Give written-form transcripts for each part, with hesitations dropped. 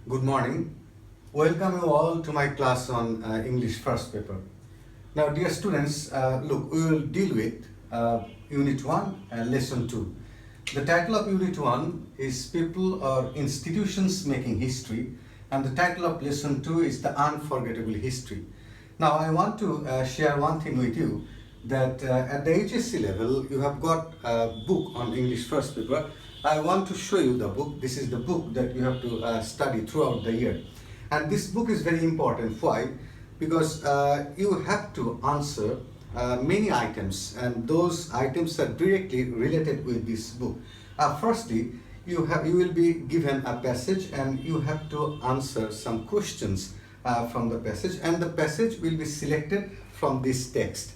Good morning. Welcome you all to my class on English first paper. Now, dear students, look, we will deal with Unit 1 and Lesson 2. The title of Unit 1 is People or Institutions Making History, and the title of Lesson 2 is The Unforgettable History. Now, I want to share one thing with you, that at the HSC level, you have got a book on English first paper. I want to show you the book. This is the book that you have to study throughout the year. And this book is very important. Why? Because you have to answer many items, and those items are directly related with this book. Firstly, you will be given a passage and you have to answer some questions from the passage, and the passage will be selected from this text.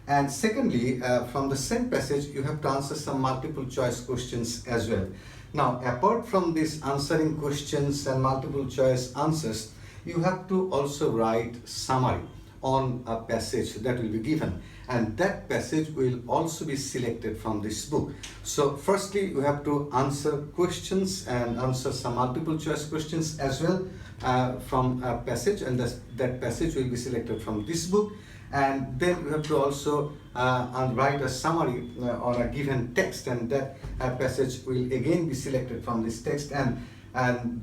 And secondly, from the same passage, you have to answer some multiple choice questions as well. Now, apart from this answering questions and multiple choice answers, you have to also write summary on a passage that will be given, and that passage will also be selected from this book. So firstly, you have to answer questions and answer some multiple choice questions as well from a passage, and that passage will be selected from this book. And then you have to also write a summary on a given text, and that passage will again be selected from this text. And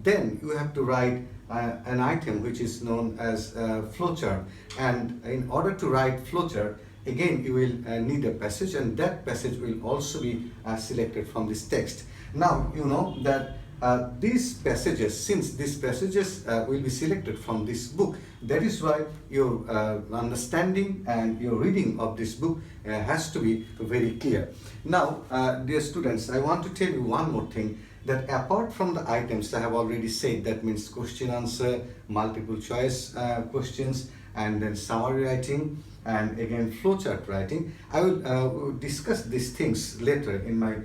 then you have to write an item which is known as flowchart. And in order to write flowchart, again you will need a passage, and that passage will also be selected from this text. Now you know that these passages, since these passages will be selected from this book, that is why your understanding and your reading of this book has to be very clear. Now, dear students, I want to tell you one more thing, that apart from the items I have already said, that means question answer, multiple choice questions, and then summary writing, and again flowchart writing, I will discuss these things later in my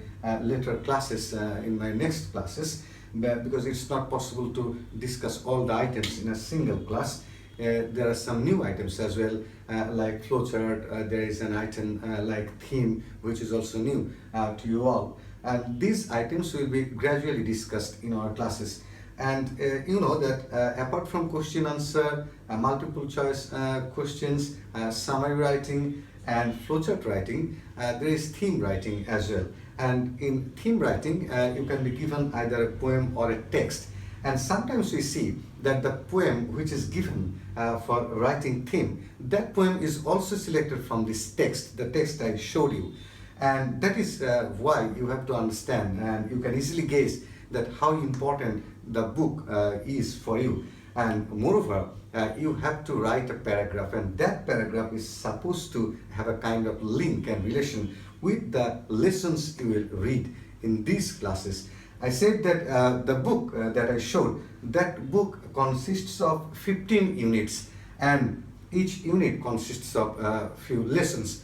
later classes, in my next classes, because it's not possible to discuss all the items in a single class. There are some new items as well, like flowchart. There is an item like theme, which is also new to you all. And these items will be gradually discussed in our classes. And you know that apart from question answer, multiple choice questions, summary writing, and flowchart writing, there is theme writing as well. And in theme writing, you can be given either a poem or a text. And sometimes we see that the poem which is given for writing theme, that poem is also selected from this text, the text I showed you. And that is why you have to understand, and you can easily guess that how important the book is for you. And moreover, you have to write a paragraph, and that paragraph is supposed to have a kind of link and relation with the lessons you will read in these classes. I said that the book that I showed, that book consists of 15 units, and each unit consists of a few lessons.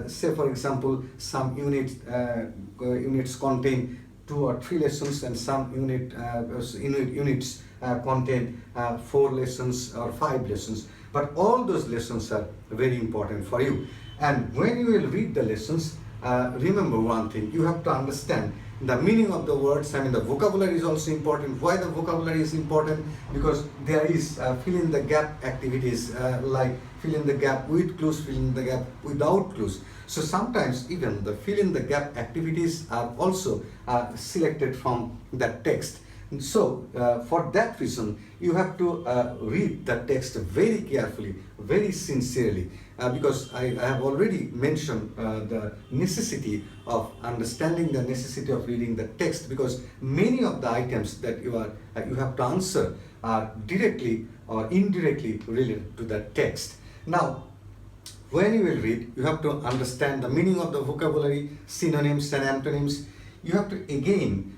Say for example, some units contain 2 or 3 lessons, and some units contain 4 lessons or 5 lessons. But all those lessons are very important for you. And when you will read the lessons, remember one thing, you have to understand the meaning of the words. I mean, the vocabulary is also important. Why the vocabulary is important? Because there is fill in the gap activities, like fill in the gap with clues, fill in the gap without clues. So sometimes even the fill in the gap activities are also selected from that text. And so for that reason, you have to read the text very carefully, very sincerely, because I have already mentioned the necessity of understanding, the necessity of reading the text, because many of the items that you have to answer are directly or indirectly related to the text. Now, when you will read, you have to understand the meaning of the vocabulary, synonyms and antonyms. You have to again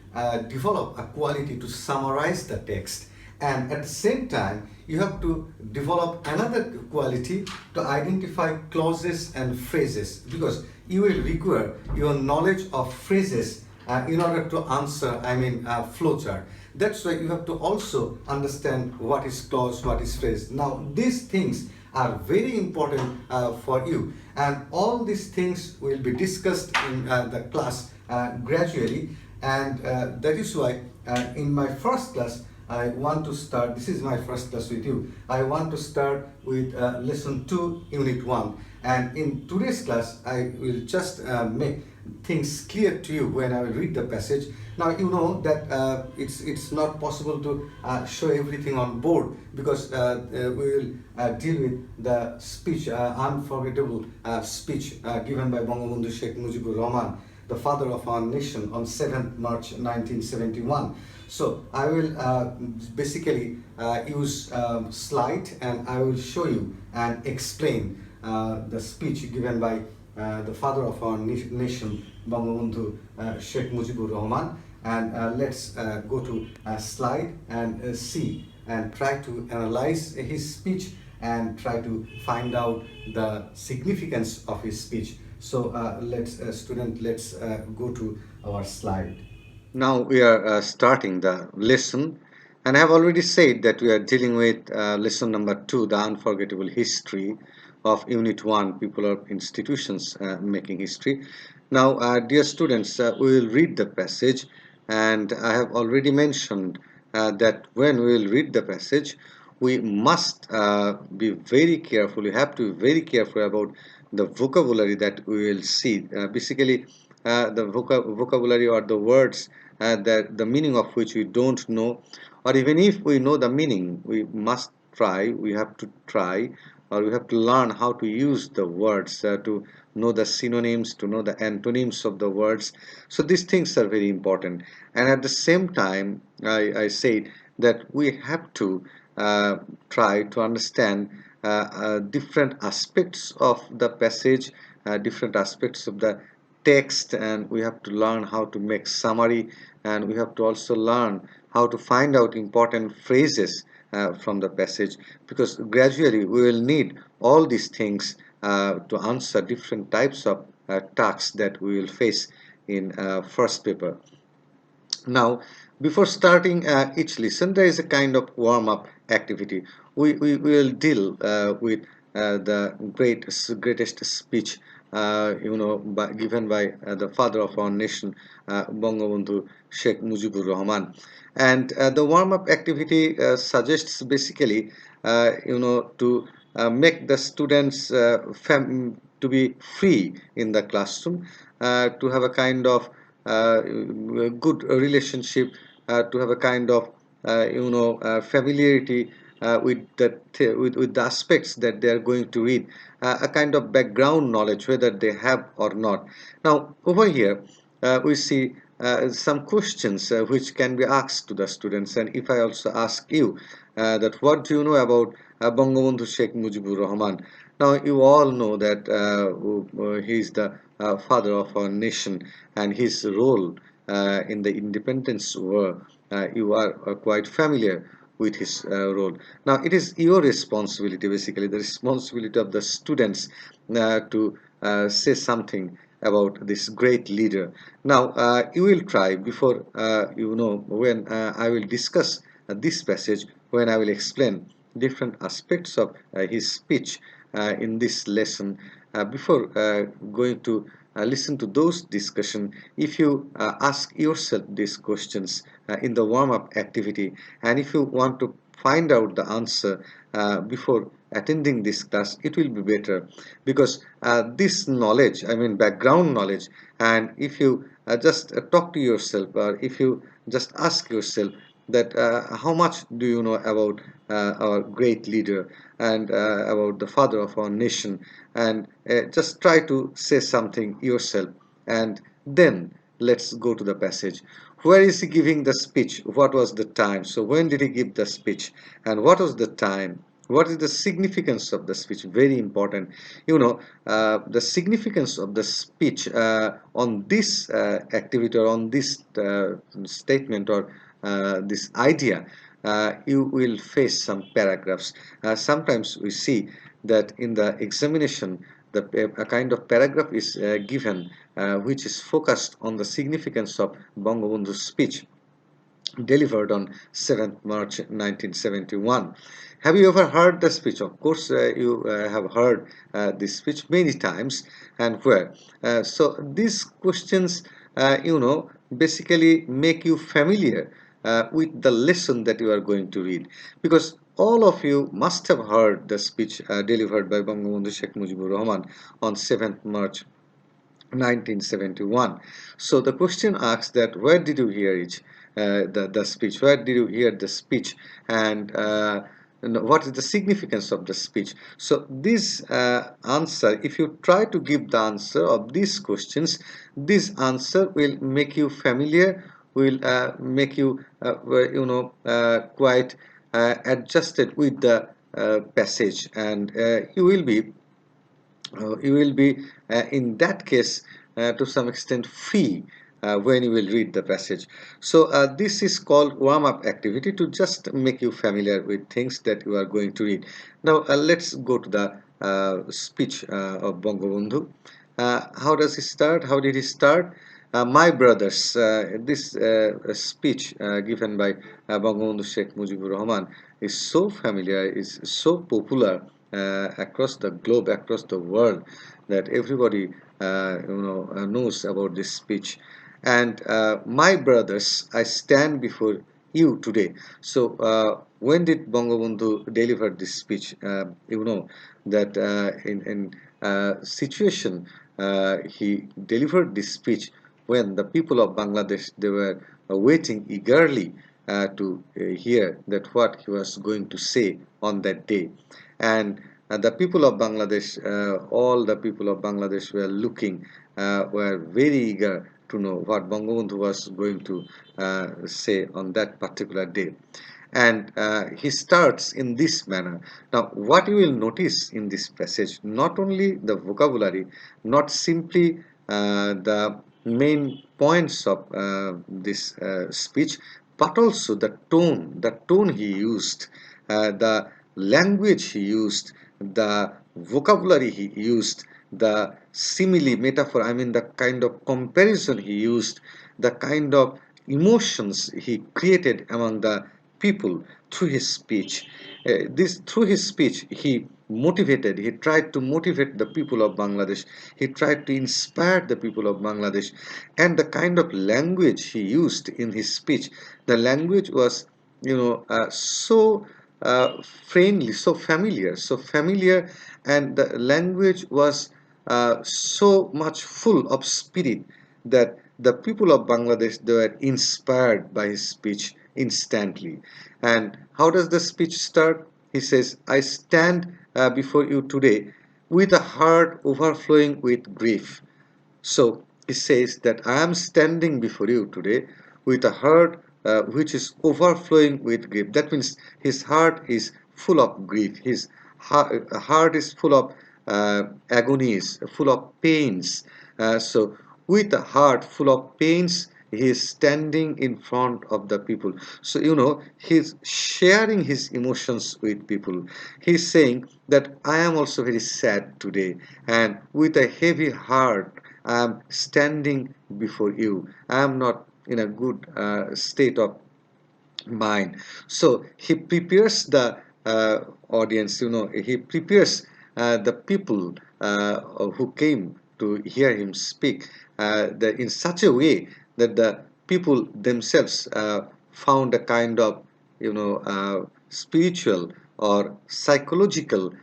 develop a quality to summarize the text, and at the same time you have to develop another quality to identify clauses and phrases, because you will require your knowledge of phrases in order to answer, flowchart. That's why you have to also understand what is clause, what is phrase. Now these things are very important for you, and all these things will be discussed in the class gradually. And that is why in my first class I want to start, this is my first class with you. I want to start with lesson 2, unit 1. And in today's class, I will just make things clear to you when I will read the passage. Now you know that it's not possible to show everything on board, because we will deal with the speech, unforgettable speech given by Bangabandhu Sheikh Mujibur Rahman, the father of our nation, on 7th March 1971. So I will basically use slide, and I will show you and explain the speech given by the father of our nation, Bangabandhu Sheikh Mujibur Rahman. And let's go to slide and see and try to analyze his speech and try to find out the significance of his speech. So let's go to our slide. Now we are starting the lesson, and I have already said that we are dealing with lesson number 2, the unforgettable history of Unit 1, People or Institutions Making History. Now, dear students, we will read the passage, and I have already mentioned that when we will read the passage, we must be very careful. We have to be very careful about the vocabulary that we will see. Basically, the vocabulary or the words that the meaning of which we don't know, or even if we know the meaning, we have to try, or we have to learn how to use the words, to know the synonyms, to know the antonyms of the words. So these things are very important. And at the same time, I said that we have to try to understand different aspects of the passage, different aspects of the text, and we have to learn how to make summary, and we have to also learn how to find out important phrases from the passage, because gradually we will need all these things to answer different types of tasks that we will face in first paper. Now, before starting each lesson, there is a kind of warm-up activity. We will deal with the greatest speech, given by the father of our nation, Bangabandhu Sheikh Mujibur Rahman. And the warm-up activity suggests basically, to make the students to be free in the classroom, to have a kind of good relationship, to have a kind of familiarity with the aspects that they are going to read, a kind of background knowledge whether they have or not. Now over here we see some questions which can be asked to the students, and if I also ask you that what do you know about Bangabandhu Sheikh Mujibur Rahman. Now you all know that he is the father of our nation, and his role in the independence war, you are quite familiar with his role. Now it is your responsibility, basically the responsibility of the students, to say something about this great leader. Now you will try, before when I will discuss this passage, when I will explain different aspects of his speech in this lesson, before going to listen to those discussion, if you ask yourself these questions in the warm-up activity, and if you want to find out the answer before attending this class, it will be better, because this knowledge, I mean background knowledge, and if you just talk to yourself, or if you just ask yourself that how much do you know about our great leader, and about the father of our nation, and just try to say something yourself, and then let's go to the passage. Where is he giving the speech? What was the time? So when did he give the speech, and what was the time? What is the significance of the speech? Very important. The significance of the speech on this activity, or on this statement, or this idea, you will face some paragraphs. Sometimes we see that in the examination, a kind of paragraph is given which is focused on the significance of Bangabandhu's speech delivered on 7th March 1971. Have you ever heard the speech? Of course, you have heard this speech many times, and where. So these questions, basically make you familiar with the lesson that you are going to read, because all of you must have heard the speech delivered by Bangabandhu Sheikh Mujibur Rahman on 7th March 1971. So the question asks that where did you hear it, the speech? Where did you hear the speech? And what is the significance of the speech? So this answer, if you try to give the answer of these questions, this answer will make you familiar, will make you quite adjusted with the passage, and you will be in that case to some extent free when you will read the passage. So this is called warm-up activity to just make you familiar with things that you are going to read. Now let's go to the speech of Bangabandhu. How does he start? How did he start? My brothers, this speech given by Bangabandhu Sheikh Mujibur Rahman is so familiar, is so popular across the globe, across the world, that everybody knows about this speech. And my brothers, I stand before you today. So when did Bangabandhu deliver this speech? You know that in situation he delivered this speech when the people of Bangladesh, they were waiting eagerly to hear that what he was going to say on that day. And the people of Bangladesh, all the people of Bangladesh were very eager to know what Bangabandhu was going to say on that particular day. And he starts in this manner. Now, what you will notice in this passage, not only the vocabulary, not simply the main points of this speech, but also the tone he used, the language he used, the vocabulary he used, the simile, metaphor, I mean the kind of comparison he used, the kind of emotions he created among the people through his speech. Through his speech, he tried to motivate the people of Bangladesh. He tried to inspire the people of Bangladesh, and the kind of language he used in his speech, the language was, so friendly, so familiar, and the language was so much full of spirit that the people of Bangladesh, they were inspired by his speech instantly. And how does the speech start? He says, I stand before you today with a heart overflowing with grief. So he says that I am standing before you today with a heart which is overflowing with grief. That means his heart is full of grief. His heart is full of agonies, full of pains. So with a heart full of pains, he is standing in front of the people. So he's sharing his emotions with people. He's saying that I am also very sad today, and with a heavy heart I am standing before you. I am not in a good state of mind. So he prepares the audience, he prepares the people who came to hear him speak in such a way that the people themselves found a kind of, spiritual or psychological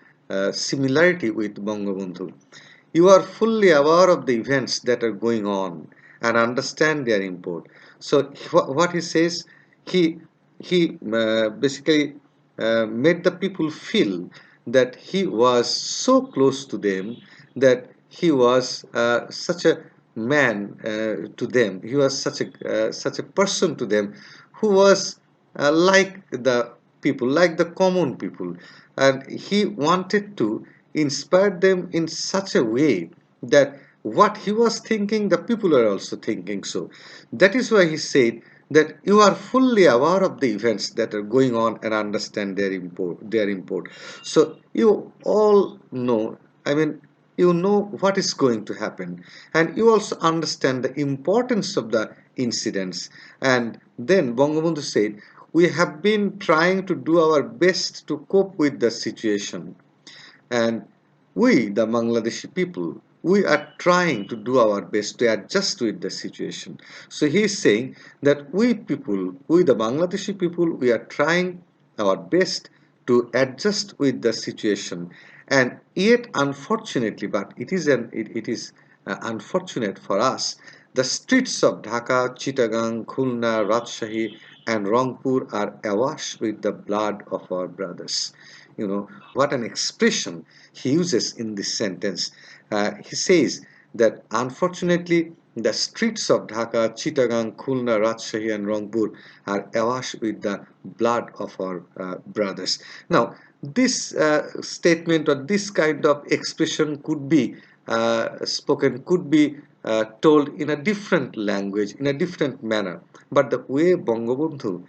similarity with Bangabandhu. You are fully aware of the events that are going on and understand their import. So what he says, he he basically made the people feel that he was so close to them, that he was such a man to them. He was such a person to them who was like the people, like the common people, and he wanted to inspire them in such a way that what he was thinking, the people are also thinking so. That is why he said that you are fully aware of the events that are going on and understand their import. So you all know, I mean, you know what is going to happen, and you also understand the importance of the incidents. And then Bangabandhu said, we have been trying to do our best to cope with the situation, and we, the Bangladeshi people, we are trying to do our best to adjust with the situation. So he is saying that we people, we the Bangladeshi people, we are trying our best to adjust with the situation, and yet unfortunately, but it is unfortunate for us, the streets of Dhaka, Chittagong, Khulna, Rajshahi and Rangpur are awash with the blood of our brothers. You know, what an expression he uses in this sentence. He says that unfortunately the streets of Dhaka, Chittagong, Khulna, Rajshahi and Rangpur are awash with the blood of our brothers. Now, this statement or this kind of expression could be spoken, could be told in a different language, in a different manner. But the way Bangabandhu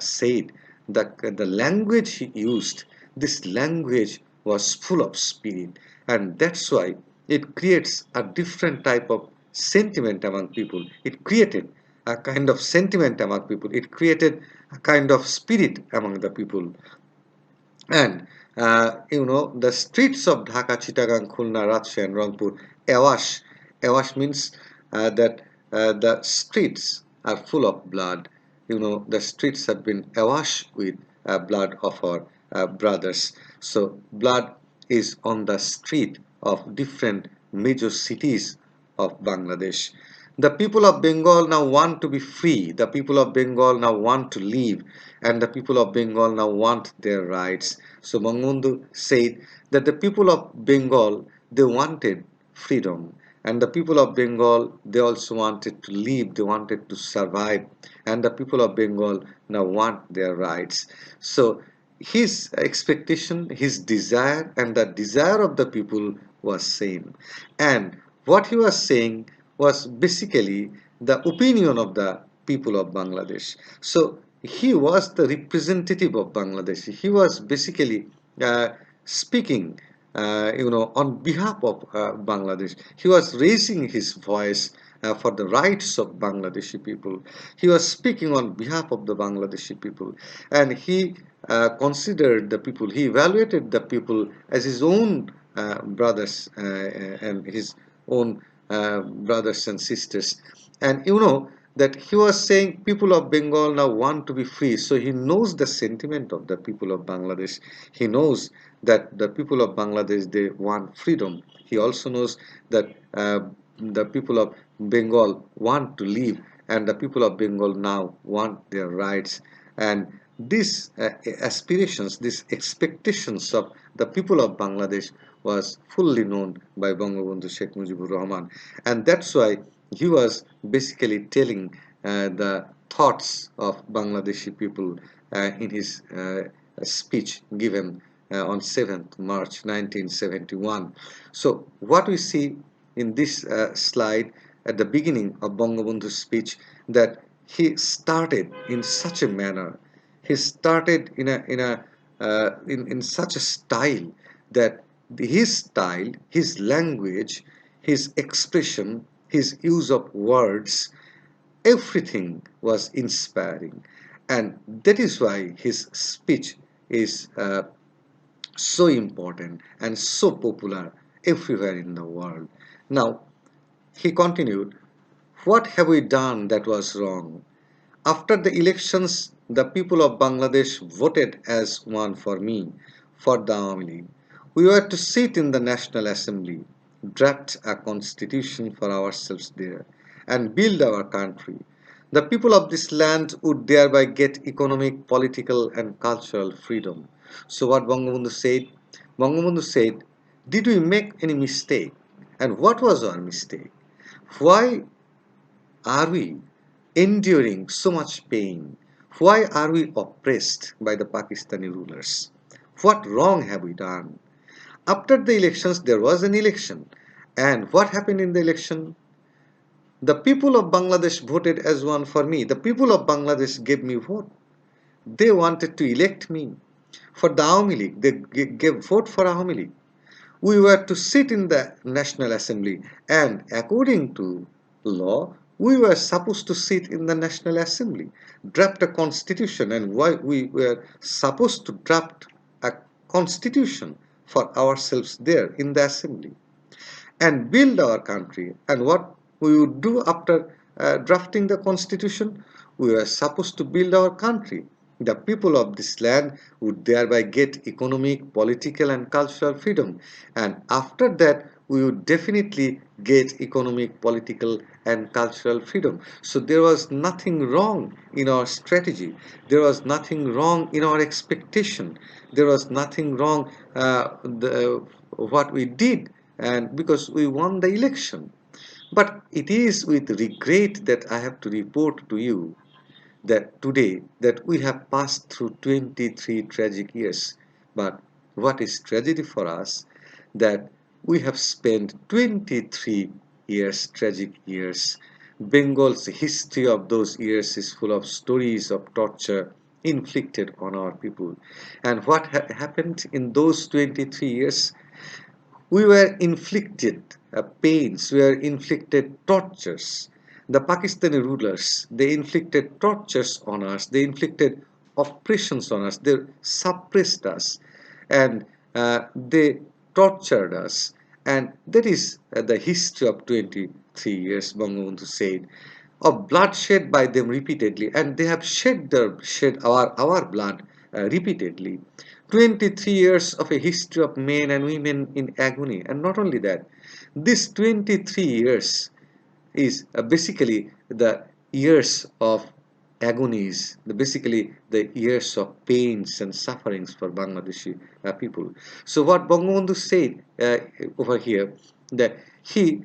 said, the language he used, this language was full of spirit, and that's why it creates a different type of sentiment among people. It created a kind of sentiment among people. It created a kind of spirit among the people. And the streets of Dhaka, Chittagong, Khulna, Rajshahi, and Rangpur, awash. Awash means that the streets are full of blood. The streets have been awash with blood of our brothers. So blood is on the street of different major cities of Bangladesh. The people of Bengal now want to be free. The people of Bengal now want to live, and the people of Bengal now want their rights. So Bangabandhu said that the people of Bengal, they wanted freedom, and the people of Bengal, they also wanted to live, they wanted to survive, and the people of Bengal now want their rights. So his expectation, his desire, and the desire of the people was same. And what he was saying was basically the opinion of the people of Bangladesh. So he was the representative of Bangladesh. He was basically speaking, on behalf of Bangladesh. He was raising his voice for the rights of Bangladeshi people. He was speaking on behalf of the Bangladeshi people, and he considered the people. He evaluated the people as his own brothers and his own brothers and sisters. And that he was saying people of Bengal now want to be free. So he knows the sentiment of the people of Bangladesh. He knows that the people of Bangladesh, they want freedom. He also knows that the people of Bengal want to live, and the people of Bengal now want their rights. And these aspirations, these expectations of the people of Bangladesh was fully known by Bangabandhu Sheikh Mujibur Rahman, and that's why he was basically telling the thoughts of Bangladeshi people in his speech given on 7th March 1971. So what we see in this slide at the beginning of Bangabandhu's speech, that he started in such a manner, he started in such a style that his style, his language, his expression, his use of words, everything was inspiring, and that is why his speech is so important and so popular everywhere in the world. Now, he continued, "What have we done that was wrong? After the elections, the people of Bangladesh voted as one for me, for the Awami League. We were to sit in the National Assembly, draft a constitution for ourselves there, and build our country. The people of this land would thereby get economic, political, and cultural freedom." So what Bangabandhu said? Bangabandhu said, did we make any mistake? And what was our mistake? Why are we enduring so much pain? Why are we oppressed by the Pakistani rulers? What wrong have we done? After the elections, there was an election. And what happened in the election? The people of Bangladesh voted as one for me. The people of Bangladesh gave me vote. They wanted to elect me. For the Awami League, they gave vote for Awami League. We were to sit in the National Assembly, and according to law, we were supposed to sit in the National Assembly, draft a constitution, and why we were supposed to draft a constitution for ourselves there in the assembly. and build our country. And what we would do after drafting the constitution? We were supposed to build our country. The people of this land would thereby get economic, political, and cultural freedom. And after that, we would definitely get economic, political, and cultural freedom. So there was nothing wrong in our strategy. There was nothing wrong in our expectation. There was nothing wrong what we did, and because we won the election. But it is with regret that I have to report to you that today that we have passed through 23 tragic years. But what is tragedy for us, that we have spent 23 years, tragic years. Bengal's history of those years is full of stories of torture inflicted on our people. And what happened in those 23 years? We were inflicted pains, we were inflicted tortures. The Pakistani rulers, they inflicted tortures on us, they inflicted oppressions on us, they suppressed us, and they tortured us. And that is the history of 23 years, Bangabandhu said, of bloodshed by them repeatedly, and they have shed our blood repeatedly. 23 years of a history of men and women in agony. And not only that, this 23 years is basically the years of agonies, basically the years of pains and sufferings for Bangladeshi people. So what Bangabandhu said over here, that he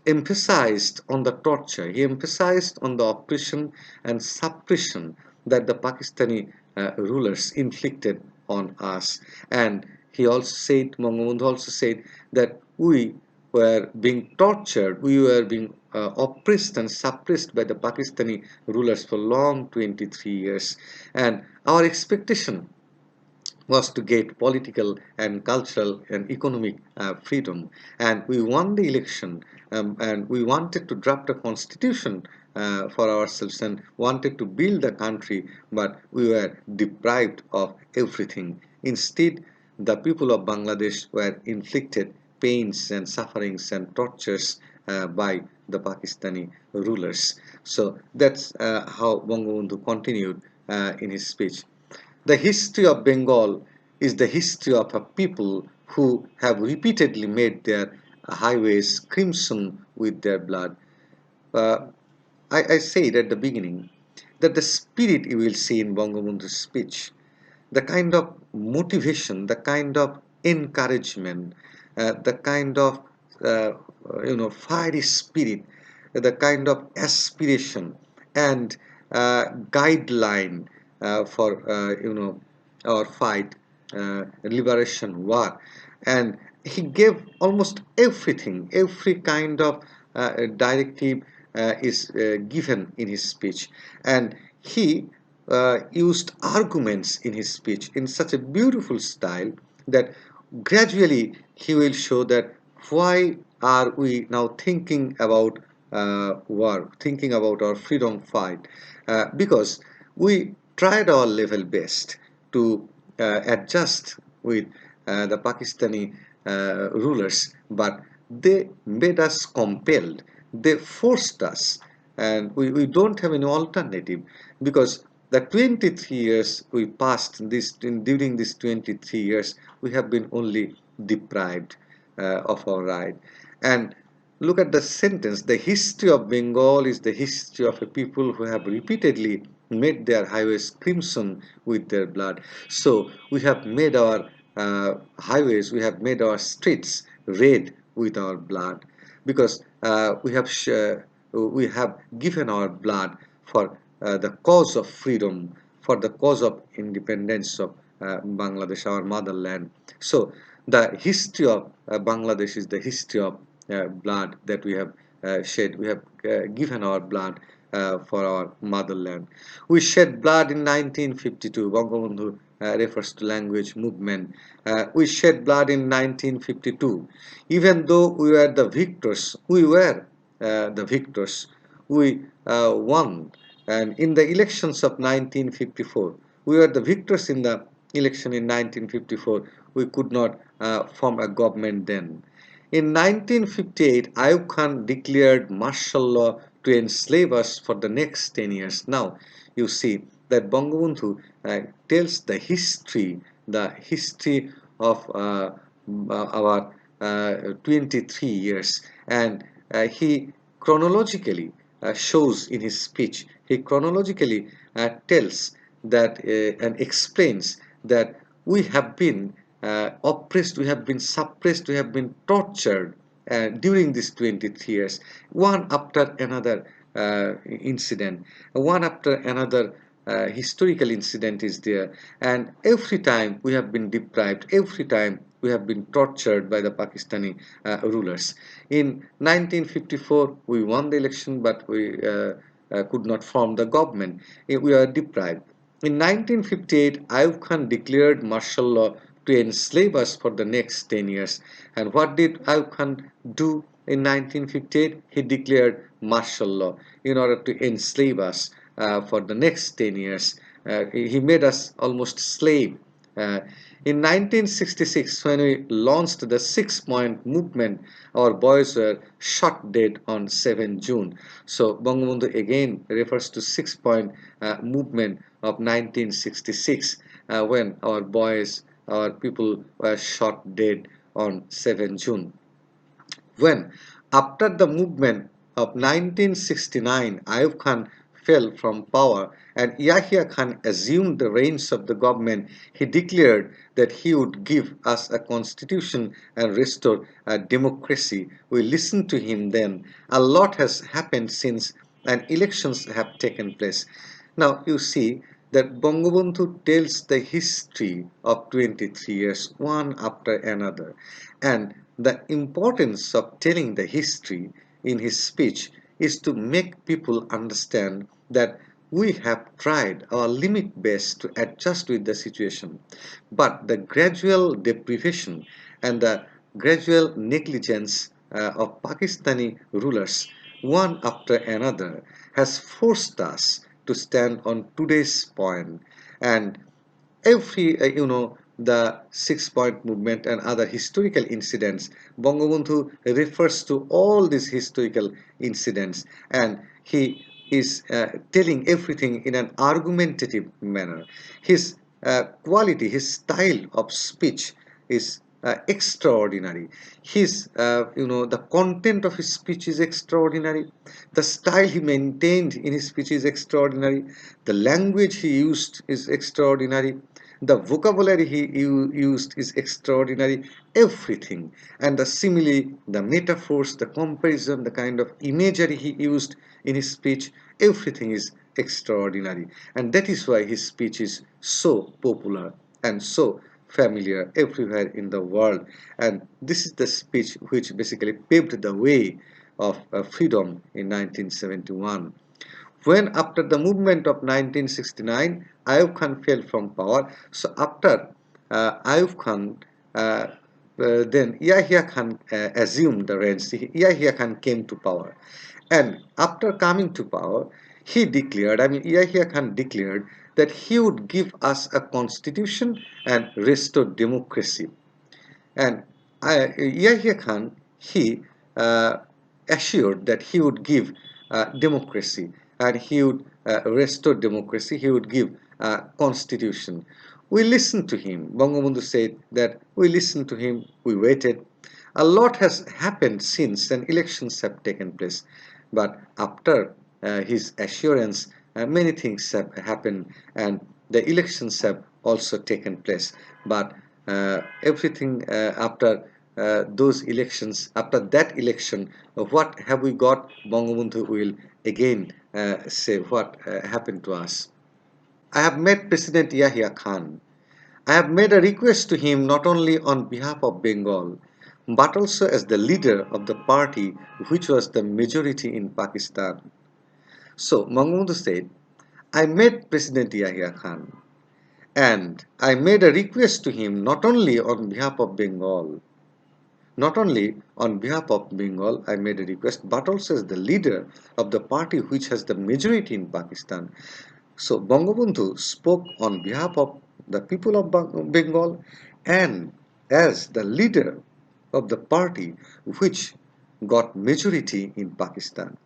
emphasized on the torture, he emphasized on the oppression and suppression that the Pakistani rulers inflicted on us. And he also said, Bangabandhu also said that we were being tortured, we were being oppressed and suppressed by the Pakistani rulers for long 23 years. And our expectation was to get political and cultural and economic freedom. And we won the election, and we wanted to draft a constitution for ourselves and wanted to build a country, but we were deprived of everything. Instead, the people of Bangladesh were inflicted pains and sufferings and tortures by the Pakistani rulers. So that's how Bangabandhu continued in his speech. The history of Bengal is the history of a people who have repeatedly made their highways crimson with their blood. Uh, I said at the beginning that the spirit you will see in Bangabandhu's speech, the kind of motivation, the kind of encouragement, the kind of fiery spirit, the kind of aspiration and guideline for our fight, liberation war, and he gave almost everything, every kind of directive is given in his speech, and he used arguments in his speech in such a beautiful style that gradually he will show that why are we now thinking about war, thinking about our freedom fight, because we tried our level best to adjust with the Pakistani rulers, but they made us compelled, they forced us, and we don't have any alternative, because the 23 years we passed during these 23 years we have been only deprived of our right. And look at the sentence, the history of Bengal is the history of a people who have repeatedly made their highways crimson with their blood. So we have made our highways, we have made our streets red with our blood, because we have given our blood for the cause of freedom, for the cause of independence of Bangladesh, our motherland. So the history of Bangladesh is the history of blood that we have shed. We have given our blood for our motherland. We shed blood in 1952. Bangabandhu refers to language movement. We shed blood in 1952. Even though we were the victors, we won. And in the elections of 1954, we were the victors in the election in 1954. We could not form a government then. In 1958, Ayub Khan declared martial law to enslave us for the next 10 years. Now, you see that Bangabandhu tells the history of our 23 years, and he chronologically shows in his speech, he chronologically tells that and explains that we have been oppressed, we have been suppressed, we have been tortured during these 23 years, one after another incident, one after another historical incident is there, and every time we have been deprived, every time we have been tortured by the Pakistani rulers. In 1954, we won the election, but we could not form the government. We are deprived. In 1958, Ayub Khan declared martial law to enslave us for the next 10 years. And what did Ayub Khan do in 1958? He declared martial law in order to enslave us for the next 10 years. He made us almost slave. Uh, in 1966, when we launched the 6-point movement, our boys were shot dead on 7 June. So Bangabandhu again refers to 6-point movement of 1966 when our boys, our people were shot dead on 7 June. When, after the movement of 1969, Ayub Khan fell from power and Yahya Khan assumed the reins of the government, he declared that he would give us a constitution and restore a democracy. We listened to him then. A lot has happened since, and elections have taken place. Now you see that Bangabandhu tells the history of 23 years, one after another, and the importance of telling the history in his speech is to make people understand that we have tried our limit best to adjust with the situation, but the gradual deprivation and the gradual negligence of Pakistani rulers, one after another, has forced us to stand on today's point. And every the 6-point movement and other historical incidents, Bangabandhu refers to all these historical incidents, and he is telling everything in an argumentative manner. His quality, his style of speech is extraordinary. His the content of his speech is extraordinary. The style he maintained in his speech is extraordinary. The language he used is extraordinary. The vocabulary he used is extraordinary. Everything, and the simile, the metaphors, the comparison, the kind of imagery he used in his speech, everything is extraordinary, and that is why his speech is so popular and so familiar everywhere in the world. And this is the speech which basically paved the way of freedom in 1971. When, after the movement of 1969, Ayub Khan fell from power, so after Ayub Khan, then Yahya Khan assumed the reins. Yahya Khan came to power, and after coming to power, he declared, I mean, Yahya Khan declared that he would give us a constitution and restore democracy. And Yahya Khan, he uh, assured that he would give democracy, and he would restore democracy, he would give constitution. We listened to him. Bangabandhu said that we listened to him, we waited. A lot has happened since, and elections have taken place. But after his assurance, many things have happened, and the elections have also taken place. But everything after those elections, after that election, what have we got? Bangabandhu will again say what happened to us. I have met President Yahya Khan. I have made a request to him not only on behalf of Bengal, but also as the leader of the party which was the majority in Pakistan. So Bangabandhu said, I met President Yahya Khan and I made a request to him not only on behalf of Bengal, not only on behalf of Bengal, I made a request, but also as the leader of the party which has the majority in Pakistan. So Bangabandhu spoke on behalf of the people of Bengal and as the leader of the party which got majority in Pakistan.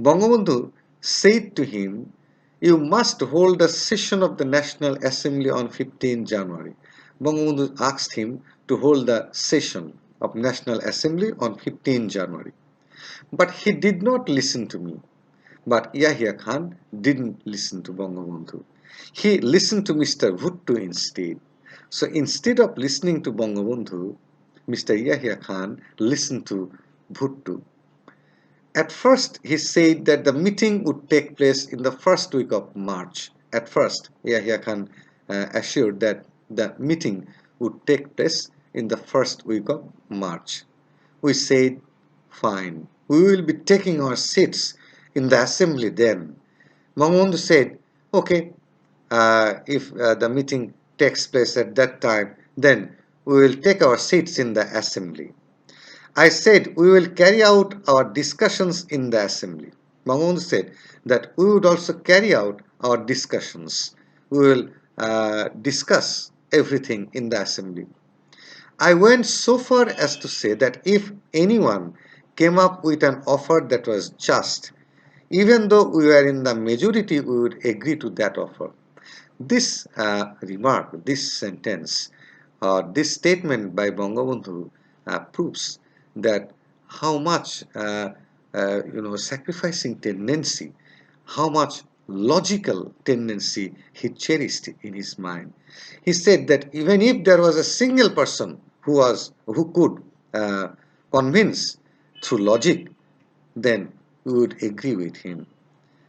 Bangabandhu said to him, "You must hold a session of the National Assembly on 15 January." Bangabandhu asked him to hold the session of National Assembly on 15 January. But he did not listen to me. But Yahya Khan didn't listen to Bangabandhu. He listened to Mr. Bhutto instead. So instead of listening to Bangabandhu, Mr. Yahya Khan listened to Bhutto. At first, he said that the meeting would take place in the first week of March. At first, Yahya Khan assured that the meeting would take place in the first week of March. We said, "Fine, we will be taking our seats in the assembly then." Bangabandhu said, "Okay, if the meeting takes place at that time, then we will take our seats in the assembly." I said, "We will carry out our discussions in the assembly." Bangabandhu said that we would also carry out our discussions. We will discuss everything in the assembly. I went so far as to say that if anyone came up with an offer that was just, even though we were in the majority, we would agree to that offer. This remark, this sentence, or this statement by Bangabandhu proves that how much sacrificing tendency, how much logical tendency he cherished in his mind. He said that even if there was a single person who could convince through logic, then we would agree with him.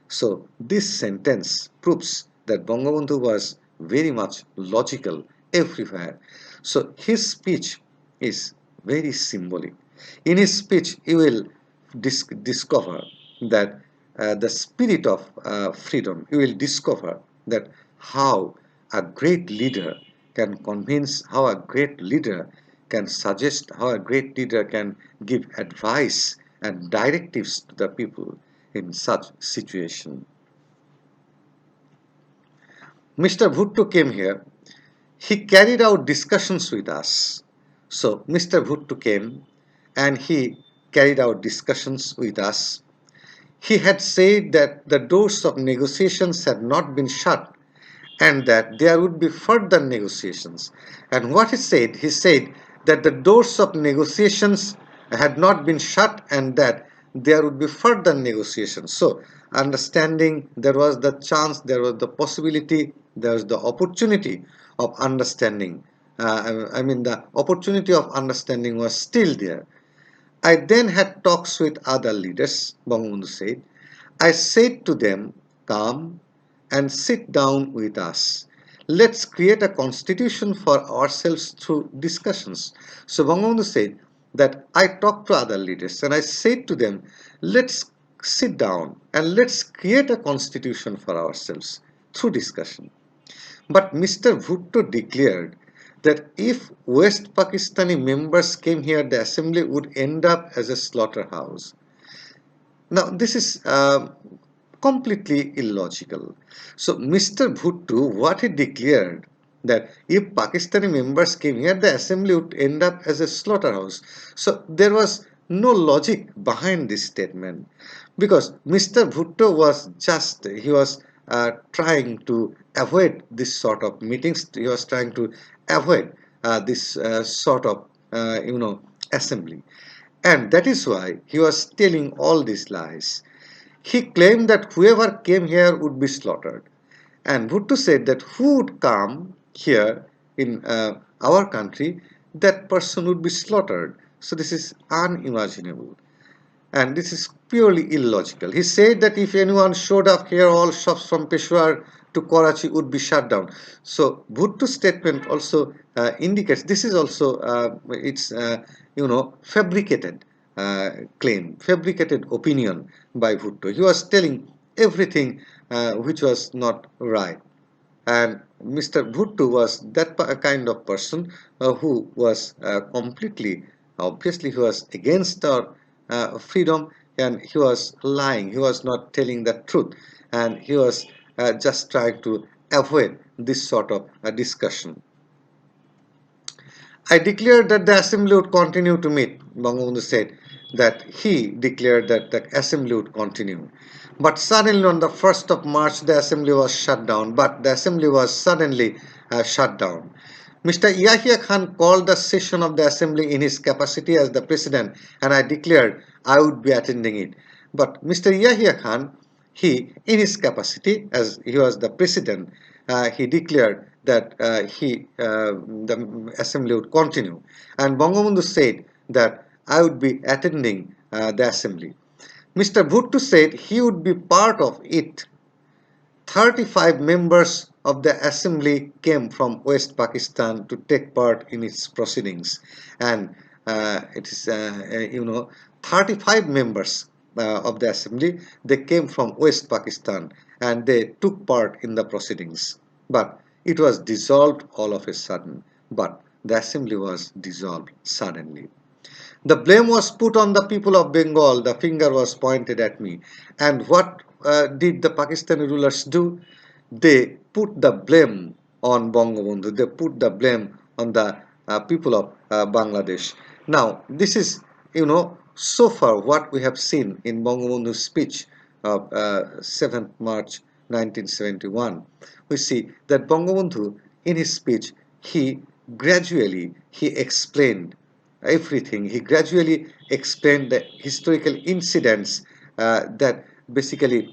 So this sentence proves that Bangabandhu was very much logical everywhere. So his speech is very symbolic. In his speech, you will discover that the spirit of freedom. You will discover that how a great leader can convince, how a great leader can suggest, how a great leader can give advice and directives to the people in such situation. Mr. Bhutto came here. He carried out discussions with us. So Mr. Bhutto came and he carried out discussions with us. He had said that the doors of negotiations had not been shut and that there would be further negotiations. And what he said that the doors of negotiations had not been shut and that there would be further negotiations. So, understanding, there was the chance, there was the possibility, there was the opportunity of understanding. The opportunity of understanding was still there. I then had talks with other leaders, Bangabandhu said. I said to them, "Come and sit down with us. Let's create a constitution for ourselves through discussions." So Bangabandhu said that I talked to other leaders and I said to them, "Let's sit down and let's create a constitution for ourselves through discussion." But Mr. Bhutto declared that if West Pakistani members came here, the assembly would end up as a slaughterhouse. Now, this is completely illogical. So, Mr. Bhutto, what he declared that if Pakistani members came here, the assembly would end up as a slaughterhouse. So, there was no logic behind this statement because Mr. Bhutto was he was trying to avoid this sort of meetings. He was trying to avoid this sort of, assembly. And that is why he was telling all these lies. He claimed that whoever came here would be slaughtered. And Bhutto said that who would come here in our country, that person would be slaughtered. So this is unimaginable. And this is purely illogical. He said that if anyone showed up here, all shops from Peshawar to Karachi would be shut down. So Bhutto's statement also indicates this is also fabricated claim, fabricated opinion by Bhutto. He was telling everything which was not right. And Mr. Bhutto was that kind of person who was obviously he was against our freedom, and he was lying. He was not telling the truth, and he was just trying to avoid this sort of discussion. I declared that the assembly would continue to meet. Bangabandhu said that he declared that the assembly would continue. But suddenly on the 1st of March, the assembly was shut down. But the assembly was suddenly shut down. Mr. Yahya Khan called the session of the assembly in his capacity as the president, and I declared I would be attending it. But Mr. Yahya Khan, in his capacity as he was the president, he declared that the assembly would continue. And Bangabandhu said that I would be attending the assembly. Mr. Bhutto said he would be part of it. 35 members of the assembly came from West Pakistan to take part in its proceedings, and it is 35 members of the assembly, they came from West Pakistan and they took part in the proceedings, but it was dissolved all of a sudden. But the assembly was dissolved suddenly. The blame was put on the people of Bengal. The finger was pointed at me. And what did the Pakistani rulers do? They put the blame on Bangabandhu. They put the blame on the people of Bangladesh. Now, this is, so far what we have seen in Bangabandhu's speech of 7th March 1971. We see that Bangabandhu, in his speech, he explained everything. He gradually explained the historical incidents that basically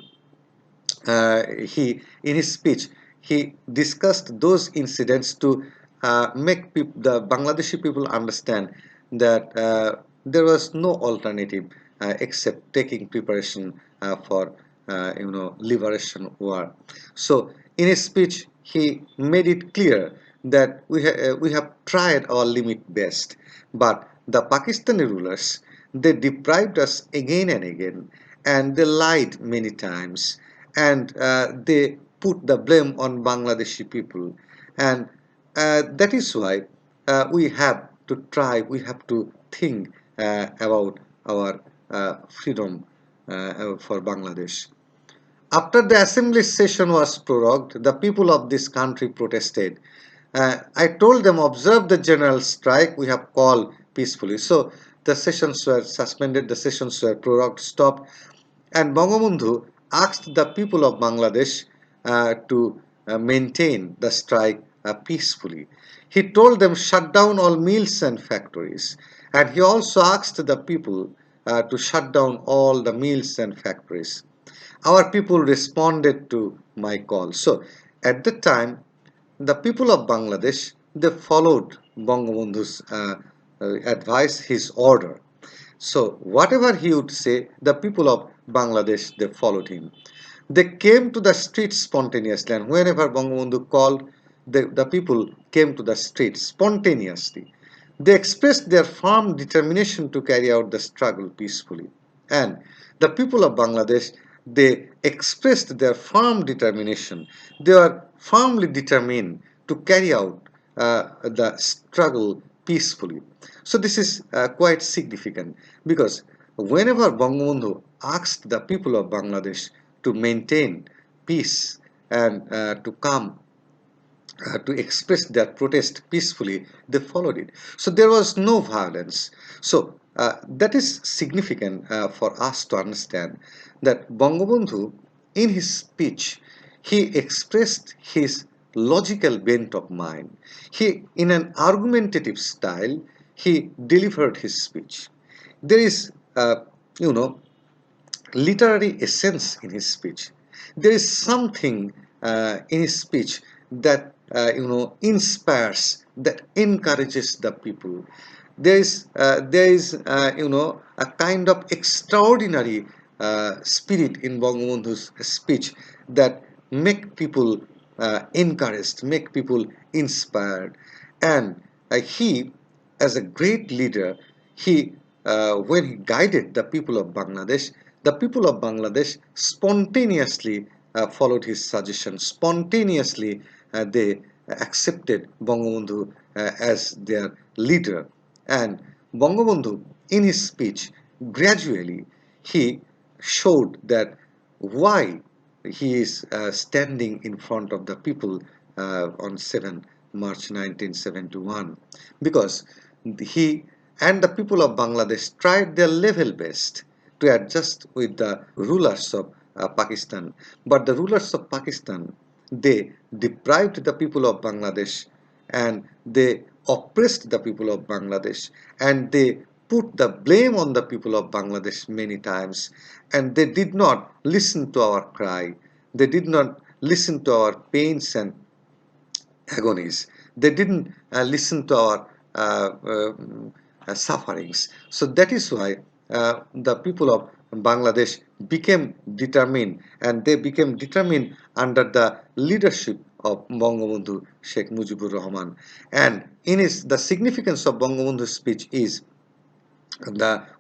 he in his speech he discussed those incidents to make the Bangladeshi people understand that there was no alternative except taking preparation for liberation war. So in his speech he made it clear that we have tried our limit best, but the Pakistani rulers, they deprived us again and again, and they lied many times, and they put the blame on Bangladeshi people, and that is why we have to try, we have to think about our freedom for Bangladesh. After the assembly session was prorogued, the people of this country protested. I told them, observe the general strike we have called peacefully. So the sessions were suspended, the sessions were prorogued, stopped, and Bangabandhu asked the people of Bangladesh to maintain the strike peacefully. He told them, shut down all mills and factories, and he also asked the people to shut down all the mills and factories. Our people responded to my call. So at the time, the people of Bangladesh, they followed Bangabandhu's advice, his order. So whatever he would say, the people of Bangladesh, they followed him. They came to the streets spontaneously, and whenever Bangabandhu called, the people came to the streets spontaneously. They expressed their firm determination to carry out the struggle peacefully. And the people of Bangladesh, they expressed their firm determination. They are firmly determined to carry out the struggle peacefully. So this is quite significant, because whenever Bangabandhu asked the people of Bangladesh to maintain peace and to come to express their protest peacefully, they followed it. So there was no violence. So that is significant for us to understand that Bangabandhu, in his speech, he expressed his logical bent of mind. He, in an argumentative style, he delivered his speech. There is, you know, literary essence in his speech. There is something in his speech that inspires, that encourages the people. There is a kind of extraordinary spirit in Bangabandhu's speech that make people encouraged, make people inspired, and he, as a great leader, he when he guided the people of Bangladesh spontaneously followed his suggestion. Spontaneously, they accepted Bangabandhu as their leader. And Bangabandhu, in his speech, gradually he showed that why he is standing in front of the people on 7th March 1971, because he and the people of Bangladesh tried their level best to adjust with the rulers of Pakistan. But the rulers of Pakistan, they deprived the people of Bangladesh, and they oppressed the people of Bangladesh, and they put the blame on the people of Bangladesh many times, and they did not listen to our cry. They did not listen to our pains and agonies. They didn't listen to our sufferings. So that is why the people of Bangladesh became determined, and they became determined under the leadership of Bangabandhu Sheikh Mujibur Rahman. And the significance of Bangabandhu's speech is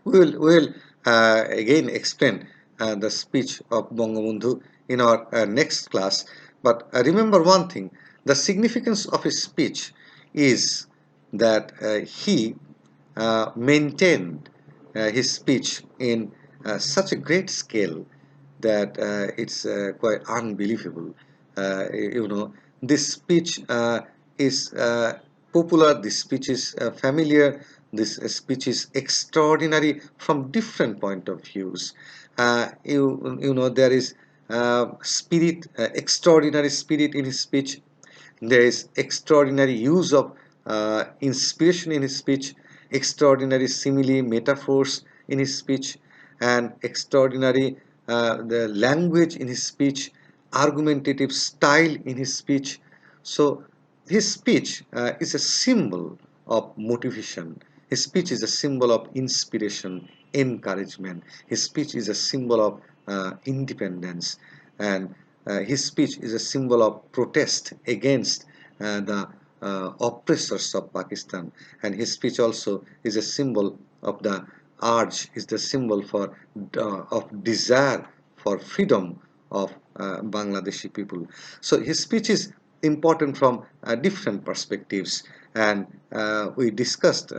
we will again explain the speech of Bangabandhu in our next class. But remember one thing: the significance of his speech is that he maintained his speech in such a great scale that it's quite unbelievable. This speech is popular, this speech is familiar, this speech is extraordinary from different point of views. There is extraordinary spirit in his speech. There is extraordinary use of inspiration in his speech, extraordinary simile, metaphors in his speech, and extraordinary the language in his speech, argumentative style in his speech. So his speech is a symbol of motivation. His speech is a symbol of inspiration, encouragement. His speech is a symbol of independence, and his speech is a symbol of protest against the oppressors of Pakistan. And his speech also is a symbol of the urge, is the symbol for of desire for freedom of Bangladeshi people. So his speech is important from different perspectives, and we discussed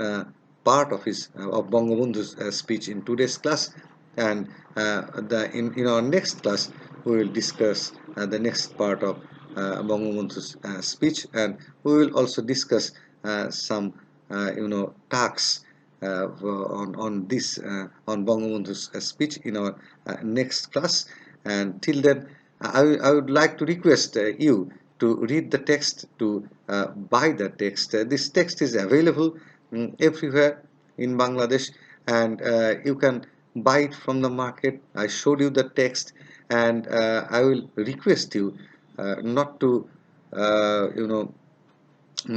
part of his of Bangabandhu's speech in today's class, and in our next class we will discuss the next part of Bangabandhu's speech, and we will also discuss some talks on this on Bangabandhu's speech in our next class. And till then, I would like to request you to read the text, to buy the text. This text is available everywhere in Bangladesh, and you can buy it from the market. I showed you the text, and I will request you not to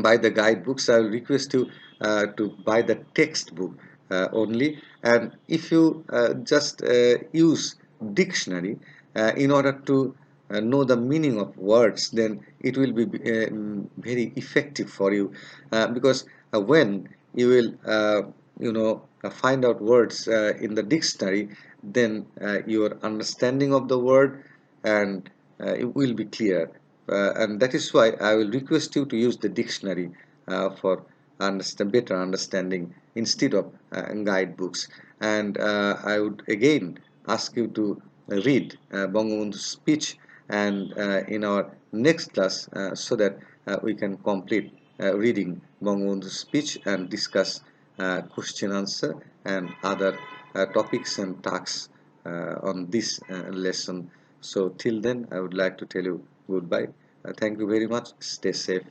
buy the guidebooks. I will request you to buy the textbook only. And if you just use dictionary in order to know the meaning of words, then it will be very effective for you, because when you will find out words in the dictionary, then your understanding of the word and it will be clear. And that is why I will request you to use the dictionary for better understanding instead of guidebooks. And I would again ask you to read Bangabandhu's speech, and in our next class, so that we can complete reading Bangabandhu's speech and discuss question answer and other topics and tasks on this lesson. So till then, I would like to tell you goodbye. Thank you very much. Stay safe.